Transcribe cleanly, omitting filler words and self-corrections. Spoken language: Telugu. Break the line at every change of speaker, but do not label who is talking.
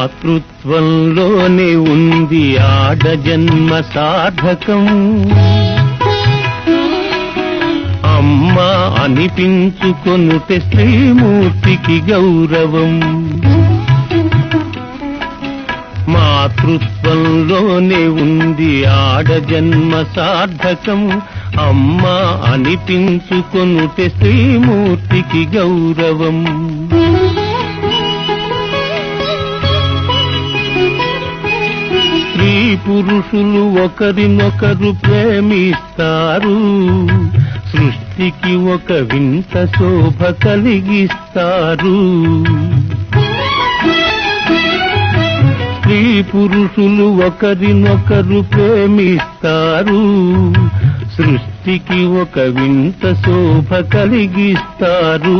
మాతృత్వంలోనే ఉంది ఆడ జన్మ సార్థకం. అమ్మ అనిపించుకొనుటే శ్రీమూర్తికి గౌరవం. మాతృత్వంలోనే ఉంది ఆడ జన్మ సార్థకం. అమ్మ అనిపించుకొనుటే శ్రీమూర్తికి గౌరవం. స్త్రీ పురుషులు ఒకరినొకరు ప్రేమిస్తారు, సృష్టికి ఒక వింత శోభ కలిగిస్తారు. స్త్రీ పురుషులు ఒకరినొకరు ప్రేమిస్తారు, సృష్టికి ఒక వింత శోభ కలిగిస్తారు.